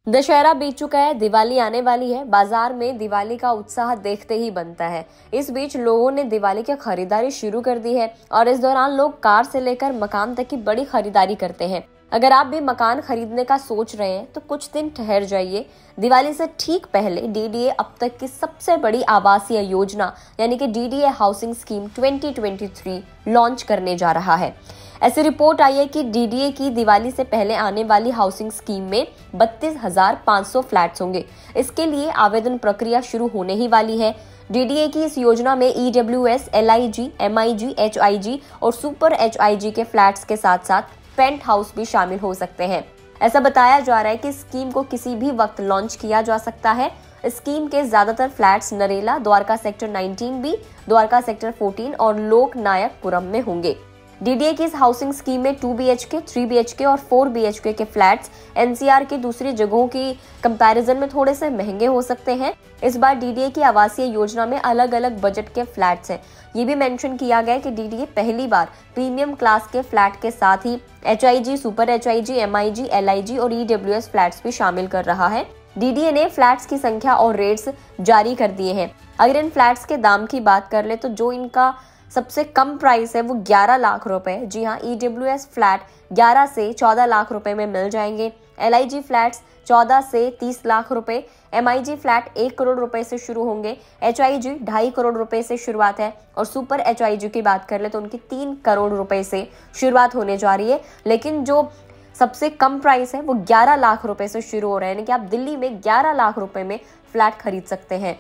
दशहरा बीत चुका है, दिवाली आने वाली है। बाजार में दिवाली का उत्साह देखते ही बनता है। इस बीच लोगों ने दिवाली की खरीदारी शुरू कर दी है और इस दौरान लोग कार से लेकर मकान तक की बड़ी खरीदारी करते हैं। अगर आप भी मकान खरीदने का सोच रहे हैं तो कुछ दिन ठहर जाइए। दिवाली से ठीक पहले डीडीए अब तक की सबसे बड़ी आवासीय योजना यानी कि डीडीए हाउसिंग स्कीम 2023 लॉन्च करने जा रहा है। ऐसी रिपोर्ट आई है कि डीडीए की दिवाली से पहले आने वाली हाउसिंग स्कीम में 32,500 फ्लैट्स होंगे। इसके लिए आवेदन प्रक्रिया शुरू होने ही वाली है। डीडीए की इस योजना में ईडब्ल्यूएस, एलआईजी, एमआईजी, एचआईजी और सुपर एचआईजी के फ्लैट्स के साथ साथ पेंट हाउस भी शामिल हो सकते हैं। ऐसा बताया जा रहा है कि स्कीम को किसी भी वक्त लॉन्च किया जा सकता है। स्कीम के ज्यादातर flats Narela, Dwarka sector 19B, Dwarka sector 14 और लोक नायकपुरम में होंगे। डीडीए की इस हाउसिंग स्कीम में 2 BHK, 3 BHK और 4 BHK के फ्लैट्स एनसीआर की दूसरी जगहों की कंपैरिजन में थोड़े से महंगे हो सकते हैं। इस बार डीडीए की आवासीय योजना में अलग अलग बजट के फ्लैट्स हैं। ये भी मेंशन किया गया है कि डीडीए पहली बार प्रीमियम क्लास के फ्लैट के साथ ही HIG, super HIG, MIG, LIG और ईडब्ल्यूएस फ्लैट्स भी शामिल कर रहा है। डीडीए ने फ्लैट्स की संख्या और रेट्स जारी कर दिए हैं। अगर इन फ्लैट्स के दाम की बात कर ले तो जो इनका सबसे कम प्राइस है वो 11 लाख रुपए। जी हाँ, ईडब्ल्यूएस फ्लैट 11 से 14 लाख रुपए में मिल जाएंगे। एलआईजी फ्लैट्स 14 से 30 लाख रुपए, एमआईजी फ्लैट 1 करोड़ रुपए से शुरू होंगे, एचआईजी 2.5 करोड़ रुपए से शुरुआत है और सुपर एचआईजी की बात कर ले तो उनकी 3 करोड़ रुपए से शुरुआत होने जा रही है। लेकिन जो सबसे कम प्राइस है वो 11 लाख रुपए से शुरू हो रहा है, यानी कि आप दिल्ली में 11 लाख रुपए में फ्लैट खरीद सकते हैं।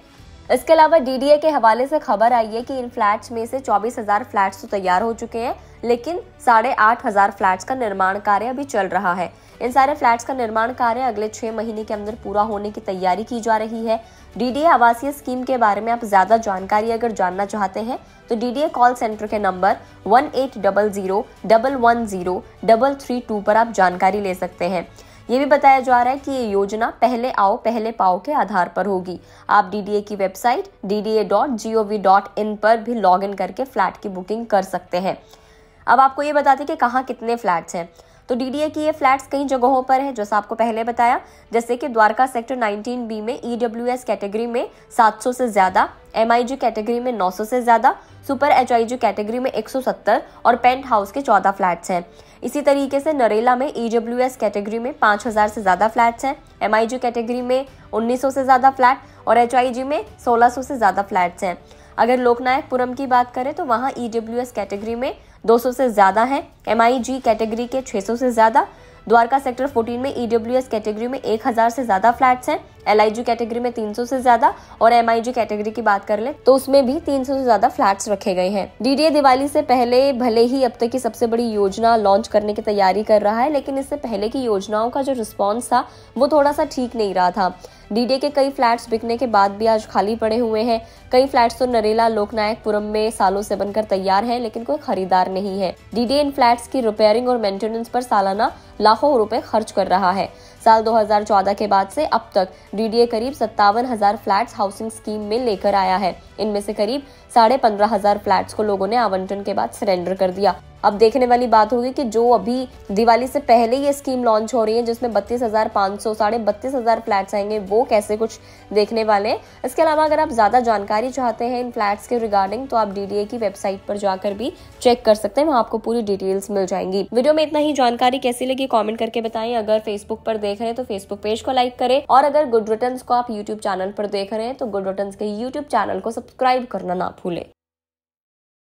इसके अलावा डीडीए के हवाले से खबर आई है कि इन फ्लैट्स में से 24,000 फ्लैट्स तो तैयार हो चुके हैं, लेकिन 8,500 फ्लैट्स का निर्माण कार्य अभी चल रहा है। इन सारे फ्लैट्स का निर्माण कार्य अगले 6 महीने के अंदर पूरा होने की तैयारी की जा रही है। डीडीए आवासीय स्कीम के बारे में आप ज्यादा जानकारी अगर जानना चाहते हैं तो डीडीए कॉल सेंटर के नंबर 1800-110-332 पर आप जानकारी ले सकते हैं। ये भी बताया जा रहा है कि ये योजना पहले आओ पहले पाओ के आधार पर होगी। आप डीडीए की वेबसाइट dda.gov.in पर भी लॉगिन करके फ्लैट की बुकिंग कर सकते हैं। अब आपको ये बताते हैं कि कहाँ कितने फ्लैट्स हैं। तो डीडीए की ये फ्लैट्स कई जगहों पर है, जैसा आपको पहले बताया, जैसे कि द्वारका सेक्टर 19B में ईडब्ल्यूएस कैटेगरी में 700 से ज्यादा, एमआईजी कैटेगरी में 900 से ज्यादा, सुपर एचआईजी कैटेगरी में 170 और पेंट हाउस के 14 फ्लैट्स हैं। इसी तरीके से नरेला में ईडब्ल्यूएस कैटेगरी में 5,000 से ज्यादा फ्लैट्स हैं, एमआईजी कैटेगरी में 1900 से ज्यादा फ्लैट और एचआईजी में 1600 से ज्यादा फ्लैट्स हैं। अगर लोकनायकपुरम की बात करें तो वहां ईडब्ल्यूएस कैटेगरी में 200 से ज्यादा है, एमआईजी कैटेगरी के 600 से ज्यादा, द्वारका सेक्टर 14 में ईडब्ल्यूएस कैटेगरी में 1,000 से ज्यादा फ्लैट्स हैं, एलआईजी कैटेगरी में 300 से ज्यादा और एमआईजी कैटेगरी की बात कर ले तो उसमें भी 300 से ज्यादा फ्लैट्स रखे गए हैं। डीडीए दिवाली से पहले भले ही अब तक की सबसे बड़ी योजना लॉन्च करने की तैयारी कर रहा है, लेकिन इससे पहले की योजनाओं का जो रिस्पॉन्स था वो थोड़ा सा ठीक नहीं रहा था। डीडीए के कई फ्लैट्स बिकने के बाद भी आज खाली पड़े हुए हैं। कई फ्लैट्स तो नरेला, लोकनायकपुरम में सालों से बनकर तैयार हैं, लेकिन कोई खरीदार नहीं है। डीडीए इन फ्लैट्स की रिपेयरिंग और मेंटेनेंस पर सालाना लाखों रुपए खर्च कर रहा है। साल 2014 के बाद से अब तक डीडीए करीब 57,000 फ्लैट्स हाउसिंग स्कीम में लेकर आया है। इनमें से करीब 15,500 फ्लैट्स को लोगों ने आवंटन के बाद सरेंडर कर दिया। अब देखने वाली बात होगी कि जो अभी दिवाली से पहले ये स्कीम लॉन्च हो रही है जिसमें 32,500 32,000 फ्लैट्स आएंगे, वो कैसे कुछ देखने वाले हैं। इसके अलावा अगर आप ज्यादा जानकारी चाहते हैं इन फ्लैट्स के रिगार्डिंग तो आप डीडीए की वेबसाइट पर जाकर भी चेक कर सकते हैं, वहां आपको पूरी डिटेल्स मिल जाएंगी। वीडियो में इतना ही। जानकारी कैसी लगी कमेंट करके बताएं। अगर फेसबुक पर देख रहे हैं तो फेसबुक पेज को लाइक करें और अगर गुड रिटर्न्स को आप यूट्यूब चैनल पर देख रहे हैं तो गुड रिटर्न्स के यूट्यूब चैनल को सब्सक्राइब करना ना भूलें।